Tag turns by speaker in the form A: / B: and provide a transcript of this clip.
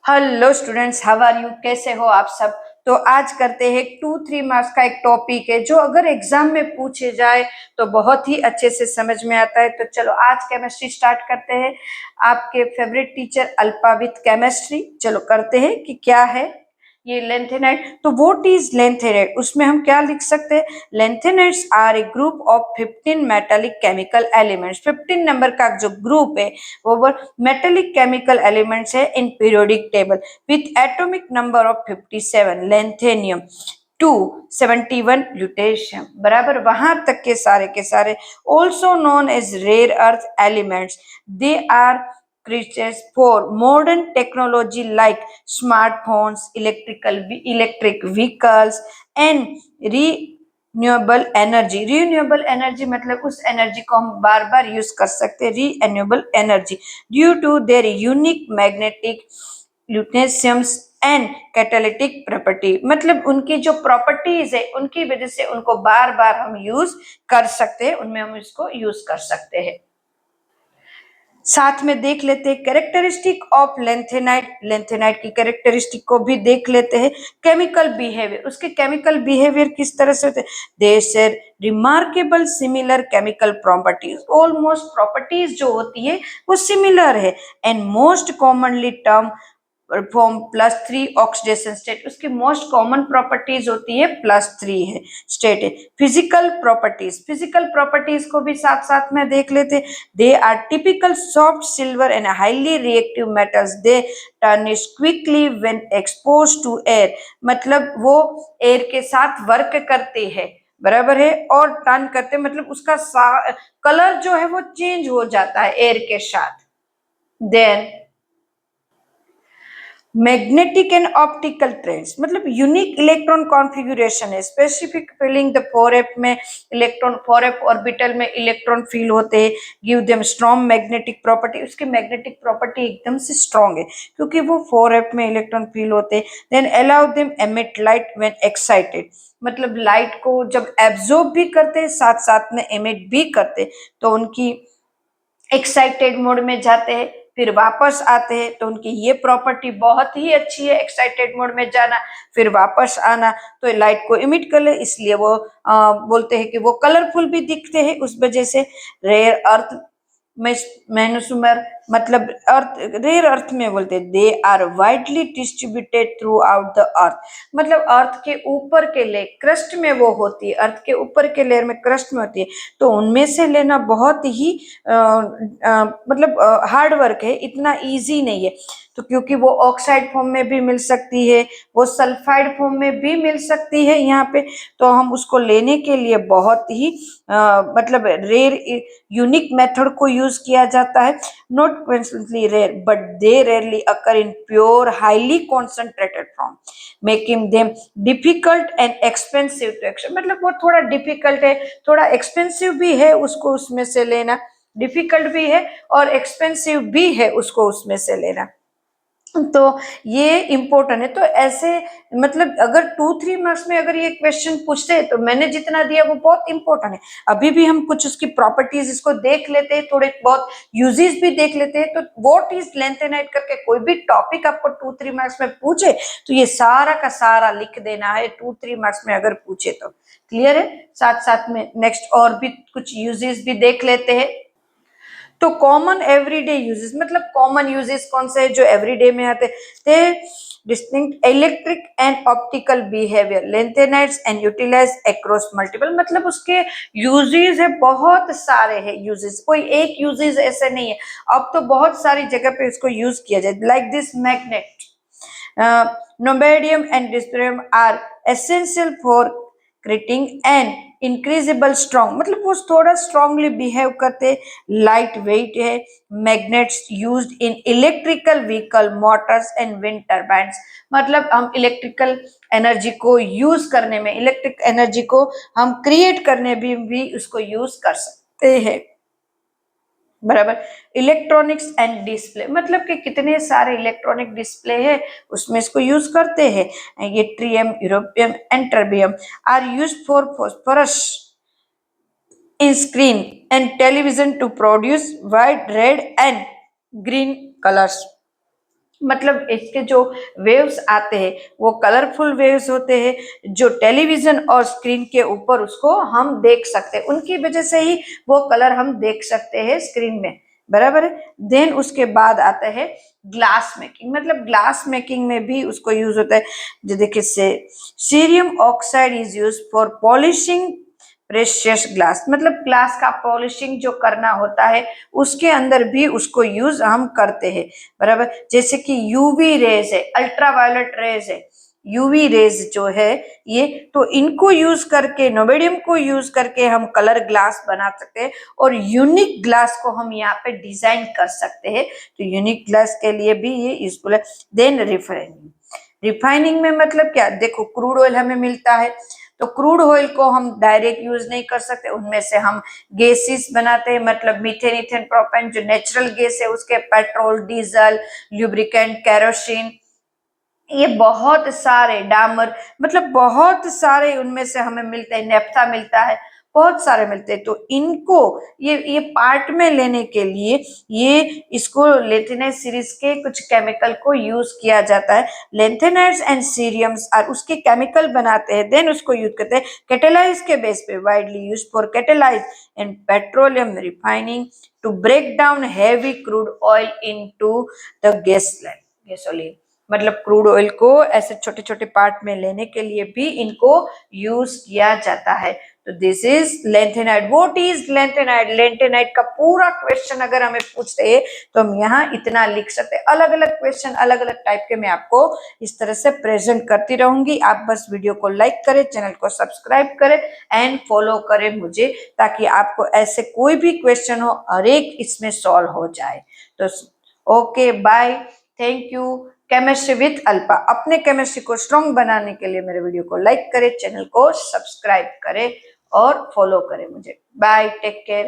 A: Hello students, how are you? कैसे हो आप सब? तो आज करते हैं 2-3 मार्क्स का एक टॉपिक है जो अगर एग्जाम में पूछे जाए तो बहुत ही अच्छे से समझ में आता है। तो चलो आज केमिस्ट्री स्टार्ट करते हैं। आपके favourite teacher Alpa with chemistry. चलो करते हैं कि क्या है ये लेंथेनाइड। तो व्हाट इज लेंथेनाइड, उसमें हम क्या लिख सकते हैं? Lanthanides are a group of 15 metallic chemical elements. 15 number का जो ग्रुप है वो मेटालिक केमिकल एलिमेंट्स है in periodic table with atomic number of 57, lanthanum 271 lutetium. बराबर, वहां तक के सारे also known as rare earth elements. They are creatures for modern technology like smartphones, electric vehicles and renewable energy मतलब उस energy को हम बार बार यूज कर सकते हैं, renewable energy, due to their unique magnetic lutetiums and catalytic property. मतलब उनकी जो प्रॉपर्टीज है उनकी वजह से उनको बार बार हम यूज कर सकते हैं, उनमें हम इसको यूज कर सकते हैं। साथ में देख लेते हैं कैरेक्टरिस्टिक ऑफ लेंथेनाइड। लेंथेनाइड की कैरेक्टरिस्टिक को भी देख लेते हैं। केमिकल बिहेवियर, उसके केमिकल बिहेवियर किस तरह से होते हैं? They share remarkable similar chemical properties. Almost properties जो होती है वो सिमिलर है। And most commonly term form +3 oxidation state. उसकी मोस्ट कॉमन प्रॉपर्टीज होती है +3 है स्टेट है। फिजिकल प्रॉपर्टीज को भी साथ साथ में देख लेते। They are typical soft silver and highly reactive metals. They tarnish quickly when expose to air. मतलब वो एयर के साथ वर्क करते हैं, बराबर है, और टर्न करते मतलब उसका कलर जो है वो चेंज हो जाता है एयर के साथ। Then magnetic and optical trends, मतलब यूनिक इलेक्ट्रॉन कॉन्फ़िगरेशन है। स्पेसिफिक फीलिंग द 4f में इलेक्ट्रॉन, 4f ऑर्बिटल में इलेक्ट्रॉन फील होते हैं। Give them strong magnetic property. उसकी मैग्नेटिक प्रॉपर्टी एकदम से स्ट्रॉन्ग है क्योंकि वो 4f में इलेक्ट्रॉन फील होते हैं। Then allow them emit light when excited, मतलब लाइट को जब एब्जॉर्ब भी करते हैं साथ साथ में एमिट भी करते, तो उनकी एक्साइटेड मोड में जाते हैं फिर वापस आते हैं, तो उनकी ये प्रॉपर्टी बहुत ही अच्छी है। एक्साइटेड मोड में जाना फिर वापस आना, तो लाइट को इमिट कर ले, इसलिए वो बोलते हैं कि वो कलरफुल भी दिखते हैं उस वजह से। रेयर अर्थ मैनुसुमर, मतलब अर्थ, रेयर अर्थ में बोलते हैं they are widely distributed throughout the earth. मतलब अर्थ के ऊपर के लेयर क्रस्ट में वो होती है, अर्थ के ऊपर के लेयर में क्रस्ट में होती है, तो उनमें से लेना बहुत ही मतलब हार्ड वर्क है, इतना इजी नहीं है। तो क्योंकि वो ऑक्साइड फॉर्म में भी मिल सकती है, वो सल्फाइड फॉर्म में भी मिल सकती है यहाँ पे, तो हम उसको लेने के लिए बहुत ही मतलब रेयर यूनिक मेथड को यूज किया जाता है। Not constantly rare but they rarely occur in pure highly concentrated form making them difficult and expensive to extract. मतलब वो थोड़ा डिफिकल्ट है, थोड़ा एक्सपेंसिव भी है उसको उसमें से लेना, डिफिकल्ट भी है और एक्सपेंसिव भी है उसको उसमें से लेना। तो ये इम्पोर्टेंट है। तो ऐसे मतलब अगर 2-3 मार्क्स में अगर ये क्वेश्चन पूछते हैं तो मैंने जितना दिया वो बहुत इंपॉर्टेंट है। अभी भी हम कुछ उसकी प्रॉपर्टीज इसको देख लेते हैं, थोड़े बहुत यूजेस भी देख लेते हैं। तो व्हाट इज लेंथेनाइड करके कोई भी टॉपिक आपको 2-3 मार्क्स में पूछे तो ये सारा का सारा लिख देना है 2-3 मार्क्स में अगर पूछे तो। क्लियर है? साथ साथ में नेक्स्ट और भी कुछ यूजेस भी देख लेते हैं। तो कॉमन एवरीडे यूजेस, मतलब कॉमन यूजेस कौन से है जो एवरीडे में आते हैं? Distinct electric and optical behaviour lanthanides and utilise across multiple. मतलब उसके यूजेस है, बहुत सारे हैं यूजेस, कोई एक यूजेस ऐसे नहीं है। अब तो बहुत सारी जगह पे इसको यूज किया जाए। Like this magnet, neodymium and dysprosium are essential for creating and incredibly strong, मतलब वो थोड़ा स्ट्रांगली बिहेव करते, लाइट वेट है। Magnets used in electrical vehicle motors and wind turbines, मतलब हम इलेक्ट्रिकल एनर्जी को यूज करने में, इलेक्ट्रिक एनर्जी को हम क्रिएट करने भी उसको यूज कर सकते हैं, बराबर। इलेक्ट्रॉनिक्स एंड डिस्प्ले, मतलब कि कितने सारे इलेक्ट्रॉनिक डिस्प्ले है उसमें इसको यूज करते हैं। Yttrium, europium and terbium are used for phosphorus in screen and television to produce white, red and green colors। मतलब इसके जो वेव्स आते हैं वो कलरफुल वेव्स होते हैं, जो टेलीविजन और स्क्रीन के ऊपर उसको हम देख सकते हैं, उनकी वजह से ही वो कलर हम देख सकते हैं स्क्रीन में, बराबर है। देन उसके बाद आता है ग्लास मेकिंग, मतलब ग्लास मेकिंग में भी उसको यूज होता है। जो देखिए से cerium oxide is use for polishing precious glass, मतलब ग्लास का पॉलिशिंग जो करना होता है उसके अंदर भी उसको यूज हम करते हैं, बराबर। जैसे कि यूवी रेज है, अल्ट्रावायलेट रेज है, यूवी रेज जो है ये, तो इनको यूज करके, नोबेडियम को यूज करके हम कलर ग्लास बना सकते हैं और यूनिक ग्लास को हम यहाँ पे डिजाइन कर सकते हैं। तो यूनिक ग्लास के लिए भी ये यूजफुल है। देन रिफाइनिंग, रिफाइनिंग में मतलब क्या, देखो क्रूड ऑयल हमें मिलता है, तो क्रूड ऑयल को हम डायरेक्ट यूज नहीं कर सकते, उनमें से हम गैसेस बनाते हैं, मतलब मीथेन, इथेन, प्रोपेन जो नेचुरल गैस है उसके, पेट्रोल, डीजल, ल्यूब्रिकेंट, केरोसिन, ये बहुत सारे, डामर, मतलब बहुत सारे उनमें से हमें मिलते हैं, नेफ्था मिलता है, बहुत सारे मिलते हैं। तो इनको ये पार्ट में लेने के लिए ये इसको लेंथेनाइड सीरीज के कुछ केमिकल को यूज किया जाता है। लेंथेनाइड्स एंड सीरियम्स और उसके केमिकल बनाते हैं, देन उसको यूज करते हैं कैटेलाइज के बेस पे, widely use for catalyse and petroleum refining to break down heavy crude oil into the gasoline, मतलब क्रूड ऑयल को ऐसे छोटे छोटे पार्ट में लेने के लिए भी इनको यूज किया जाता है। तो this is lanthanide. What is lanthanide? Lanthanide का पूरा क्वेश्चन अगर हमें पूछते हैं तो हम यहाँ इतना लिख सकते हैं। अलग अलग क्वेश्चन, अलग अलग टाइप के मैं आपको इस तरह से प्रेजेंट करती रहूंगी। आप बस वीडियो को लाइक करें, चैनल को सब्सक्राइब करें एंड फॉलो करें मुझे, ताकि आपको ऐसे कोई भी क्वेश्चन हो हर एक इसमें सॉल्व हो जाए। तो okay, bye, thank you. Chemistry with Alpa, अपने केमिस्ट्री को स्ट्रॉन्ग बनाने के लिए मेरे वीडियो को लाइक करें, चैनल को सब्सक्राइब करें और फॉलो करें मुझे। Bye, take care.